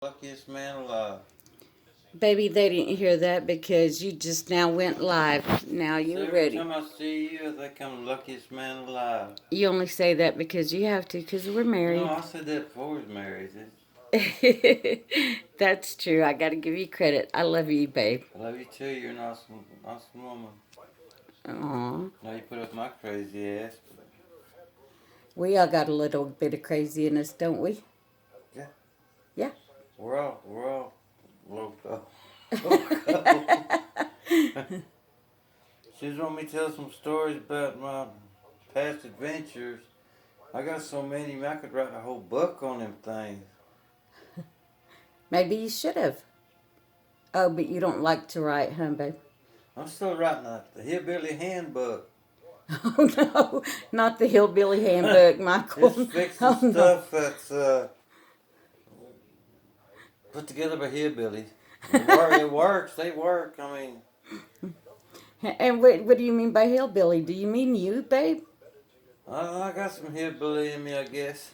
Luckiest man alive. Baby, they didn't hear that because you just now went live. Now So you're every ready. time I see you, I think I'm the luckiest man alive. You only say that because you have to, because we're No, married. I said that before we was married. That's true. I got to give you credit. I love you, babe. I love you too. You're an awesome woman. Aw. Now you put up my crazy ass. We all got a little bit of crazy in us, don't we? Yeah, Yeah. we're all loco. Loco. She just want me to tell some stories about my past adventures. I got so many, man, I could write a whole book on them things. Maybe you should have. Oh, but you don't like to write, huh, babe? I'm still writing the Hillbilly Handbook. Oh, no. Not the Hillbilly Handbook, It's Michael. fixing Oh, no. stuff that's put together by hillbillies. It works. They work. I mean, And what do you mean by hillbilly? Do you mean you, babe? I got some hillbilly in me, I guess.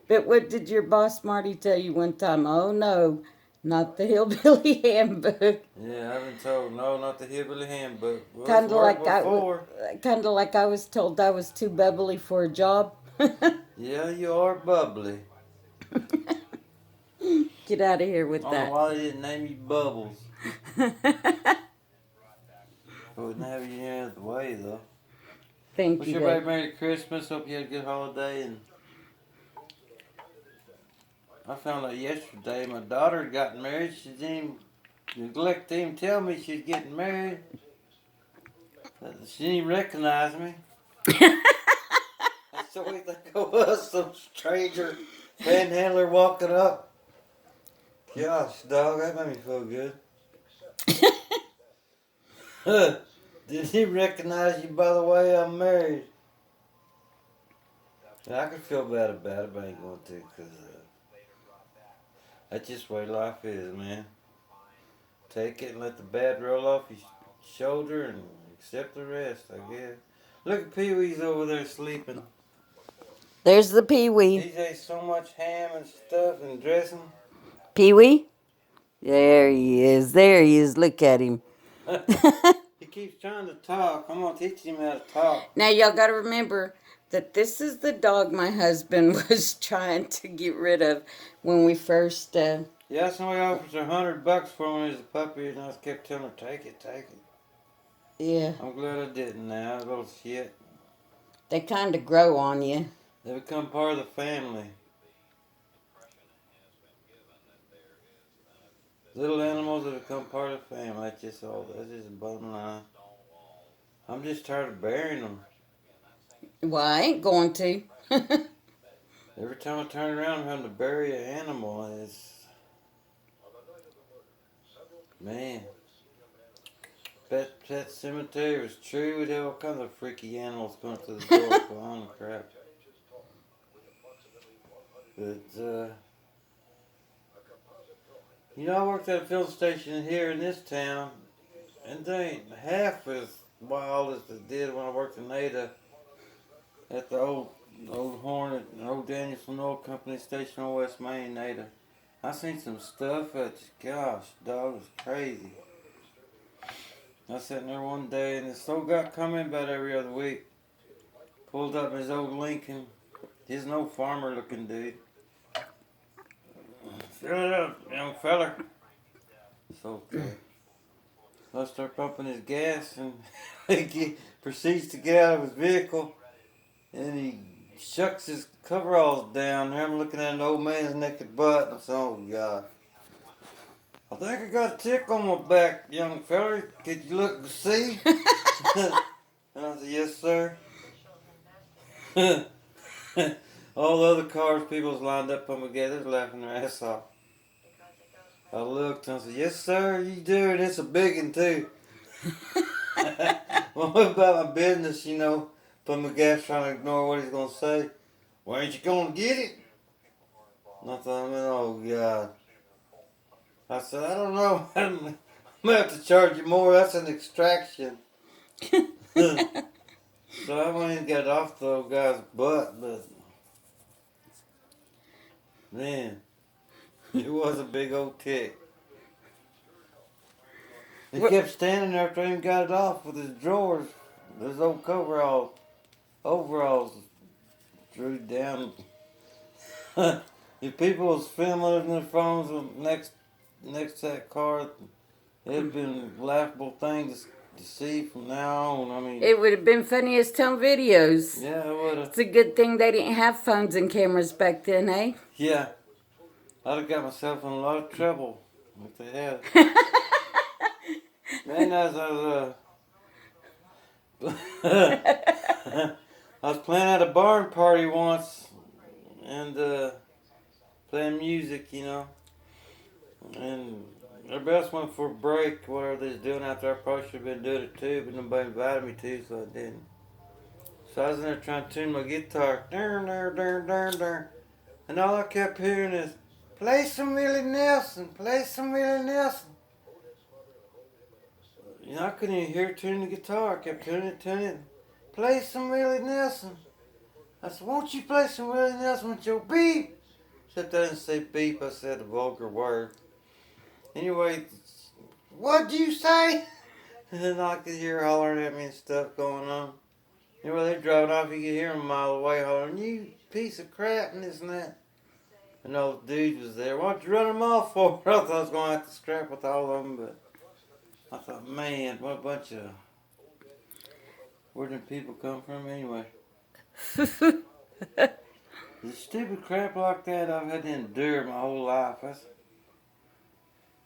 But what did your boss Marty tell you one time? Oh no, not the hillbilly handbook. Yeah, I've been told no, not the hillbilly handbook. Well, it's Kind of worked like before. I was told I was too bubbly for a job. Yeah, you are bubbly. Get out of here I with don't know that. why they didn't name you Bubbles. But wouldn't have you any other way though. Thank Wish you, babe. everybody Merry Christmas. Hope you had a good holiday. And I found out yesterday my daughter had gotten married. She didn't even neglect to even tell me she's getting married. She didn't even recognize me. That's the way they think of us, some stranger panhandler walking up. Gosh, dog, that made me feel good. Did he recognize you by the way I'm married? And I could feel bad about it, but I ain't going to, because that's just the way life is, man. Take it and let the bad roll off your shoulder and accept the rest, I guess. Look at Pee Wee's over there sleeping. There's the Pee Wee. He's ate so much ham and stuff and dressing. Pee Wee? There he is. There he is. Look at him. He keeps trying to talk. I'm gonna teach him how to talk. Now y'all got to remember that this is the dog my husband was trying to get rid of when we first. Yeah, somebody offers her $100 for him when he was a puppy, and I just kept telling her, take it, take it. Yeah, I'm glad I didn't now, little shit. they kind of grow on you. They become part of the family. Little animals that become part of the family. That's just the bottom line. I'm just tired of burying them. Well, I ain't going to. Every time I turn around, I'm having to bury an animal. And it's, man. Pet cemetery was true. We'd have all kinds of freaky animals coming through the door. Holy crap. But, I worked at a field station here in this town, and they ain't half as wild as they did when I worked in Ada at the old Hornet, old Danielson Oil Company station on West Main, Ada. I seen some stuff that, gosh, dog, was crazy. I was sitting there one day, and this old guy come in about every other week. Pulled up his old Lincoln. He's an old farmer looking dude. Fill it up, young feller. So okay. I start pumping his gas, and he proceeds to get out of his vehicle, and he shucks his coveralls down. There I'm looking at an old man's naked butt, and I said, oh God. I think I got a tick on my back, young feller. Could you look and see? And I said, yes, sir. All the other cars, people was lined up on my gas, they was laughing their ass off. I looked and I said, yes, sir, you do it. It's a big one, too. Well, what about my business, Put my gas trying to ignore what he's going to say. Why ain't you going to get it? And I thought, oh, God. I said, I don't know. I'm going to have to charge you more. That's an extraction. So I went and got off the old guy's butt, but Man, it was a big old tick. He kept standing there after I even got it off with his drawers, those old overalls drew down. If people was filming their phones next to that car, it'd been laughable things to see from now on. I mean, It would have been funny as telling videos. yeah, it would have. It's a good thing they didn't have phones and cameras back then, eh? Yeah, I'd have got myself in a lot of trouble if they had. Man, as I was, I was playing at a barn party once and playing music, you know, and everybody else went for a break, whatever they was doing out there. I probably should have been doing it too, but nobody invited me to, so I didn't. So I was in there trying to tune my guitar, and all I kept hearing is, play some Willie Nelson, play some Willie Nelson. You know, I couldn't even hear it tuning the guitar. I kept tuning it. Play some Willie Nelson. I said, won't you play some Willie Nelson with your beep? Except I didn't say beep, I said a vulgar word. Anyway, what'd you say? And then I could hear hollering at me and stuff going on. Anyway, they drove off, you could hear them a mile away hollering, you piece of crap and this and that. And those dudes was there. Why'd you run them off for? I thought I was going to have to scrap with all of them, but I thought, man, what a bunch of... Where did people come from anyway? The stupid crap like that I've had to endure my whole life.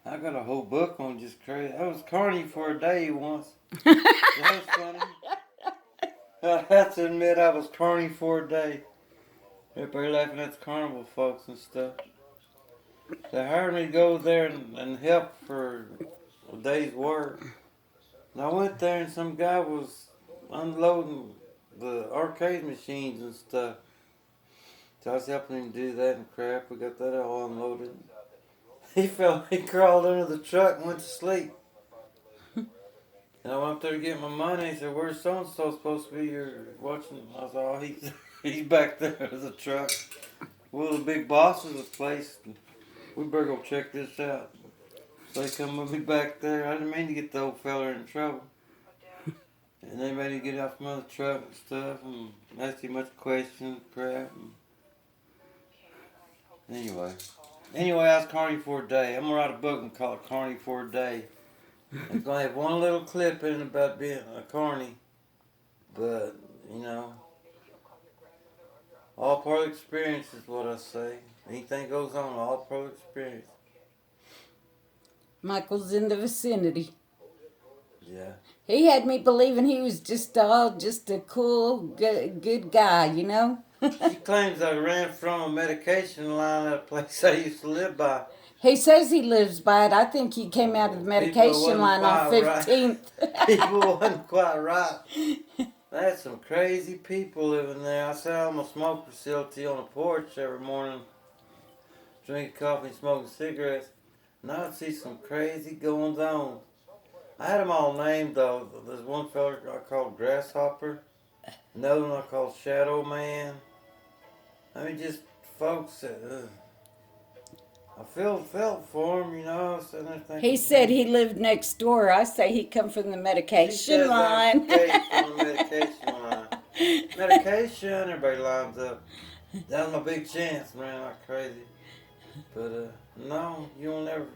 I got a whole book on just crazy. I was carny for a day once. That was funny. I have to admit I was carny for a day. Everybody laughing at the carnival folks and stuff. They hired me to go there and help for a day's work. And I went there and some guy was unloading the arcade machines and stuff. So I was helping him do that and crap. We got that all unloaded. He crawled under the truck and went to sleep. And I went up there to get my money. He said, where's so-and-so supposed to be? You're watching. I was like, oh, he's back there in the truck. Well, the big boss of the place. We better go check this out. So they come with me back there. I didn't mean to get the old fella in trouble. And they made him get off my other truck and stuff and asked him much questions, crap. Anyway, I was carny for a day. I'm going to write a book and call it Carny for a Day. It's going to have one little clip in it about being a carny. But, you know, all part of the experience is what I say. Anything goes on, all part of the experience. Michael's in the vicinity. Yeah. He had me believing he was just a cool, good guy, you know? He claims I ran from a medication line at a place I used to live by. He says he lives by it. I think he came out of the medication line on 15th. Right. People wasn't quite right. They had some crazy people living there. I sat on my smoke facility on the porch every morning, drinking coffee and smoking cigarettes. And I would see some crazy goings on. I had them all named though. There's one fella I called Grasshopper. Another one I called Shadow Man. I mean, just folks that I felt for him, you know. He said he lived next door. I say he come from the medication line. From the medication line. Medication, everybody lines up. That was my big chance, man, like crazy. But no, you'll never.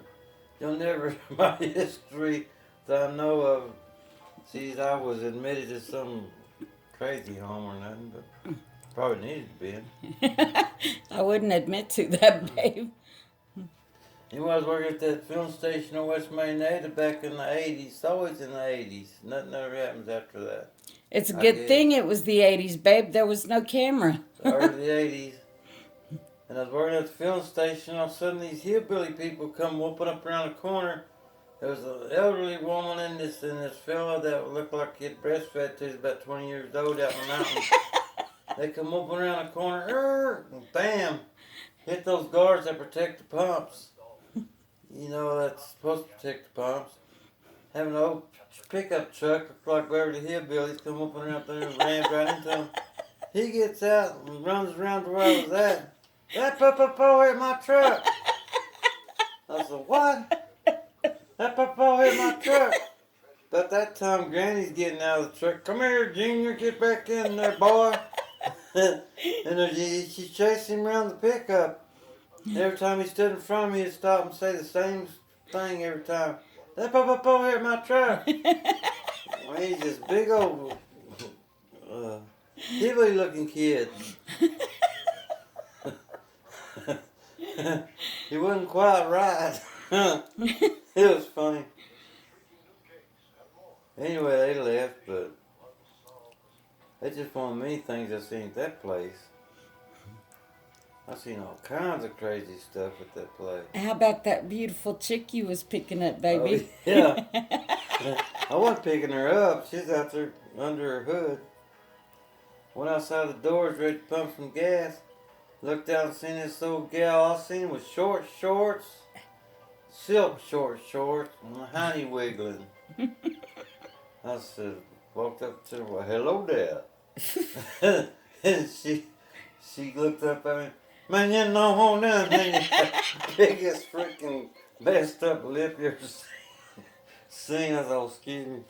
My history that I know of. See, I was admitted to some crazy home or nothing, but probably needed to be. I wouldn't admit to that, babe. He was working at that film station on West Main Ada back in the 80s. It's always in the 80s. Nothing ever happens after that. It's a good thing it was the 80s, babe. There was no camera. Early 80s. And I was working at the film station. All of a sudden, these hillbilly people come whooping up around the corner. There was an elderly woman in this fella that looked like he had breastfed till he was about 20 years old out in the mountains. They come whooping around the corner, and bam, hit those guards that protect the pumps. You know, that's supposed to protect the pumps. Having an old pickup truck, looked like Beverly Hillbillies, come whooping around there and ran right into him. He gets out and runs around to where I was at. That po hit my truck. I said, what? That po hit my truck. But that time, Granny's getting out of the truck. Come here, Junior, get back in there, boy. And she's chasing him around the pickup. Every time he stood in front of me, he'd stop and say the same thing every time. That po hit my truck. Well, he's this big old, hillbilly looking kid. He wasn't quite right. It was funny. Anyway, they left, but that's just one of many things I've seen at that place. I've seen all kinds of crazy stuff at that place. How about that beautiful chick you was picking up, baby? Oh, yeah. I wasn't picking her up. She's out there under her hood. Went outside the doors ready to pump some gas. Looked out and seen this old gal. All I seen was short shorts, silk short shorts, and a honey wiggling. I said, walked up to her, well, hello there. And she looked up at me, man, you know who now, man, biggest freaking messed up lip you ever seen. I thought, excuse me.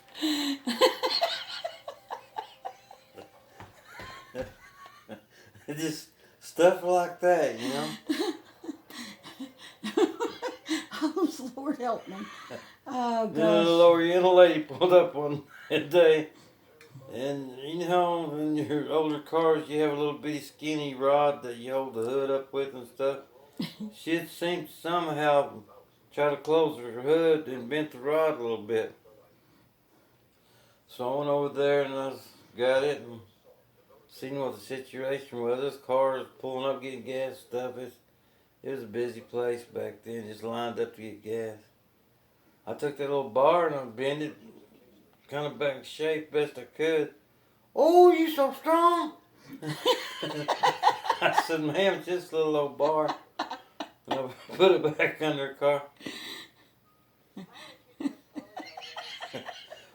Just stuff like that, you know. Oh, Lord help me. Oh, Then a little gosh. Oriental lady pulled up one day, and you know, in your older cars, you have a little bitty skinny rod that you hold the hood up with and stuff. She had seemed to somehow try to close her hood and bent the rod a little bit. So I went over there and I got it and seen what the situation was. This car is pulling up getting gas and stuff. It was a busy place back then, just lined up to get gas. I took that little bar and I bent it kind of back in shape best I could. Oh, you so strong? I said, ma'am, it's just a little old bar. And I put it back under her car.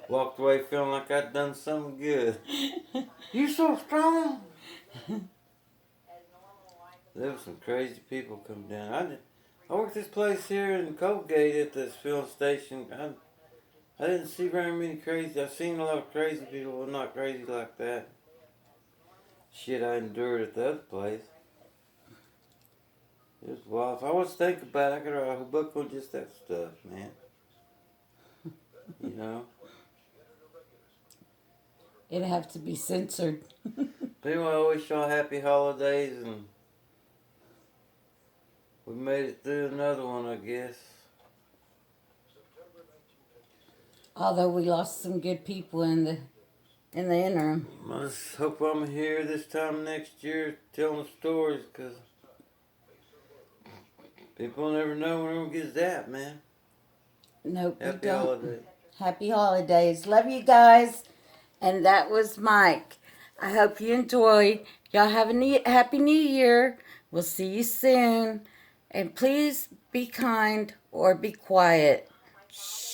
Walked away feeling like I'd done something good. You so strong? There were some crazy people come down. I worked this place here in Colgate at this filling station. I didn't see very many crazy. I've seen a lot of crazy people, but not crazy like that. Shit I endured at the other place. It was wild. If I was to think about it, I could write a book on just that stuff, man. You know? It'd have to be censored. But anyway, I wish y'all happy holidays, and we made it through another one, I guess. Although we lost some good people in the interim. I just hope I'm here this time next year telling stories, because people never know when we're going to get zapped, man. Nope, we Happy don't. holidays. Happy holidays. Love you guys. And that was Mike. I hope you enjoy. Y'all have a happy new year. We'll see you soon. And please be kind or be quiet. Shh.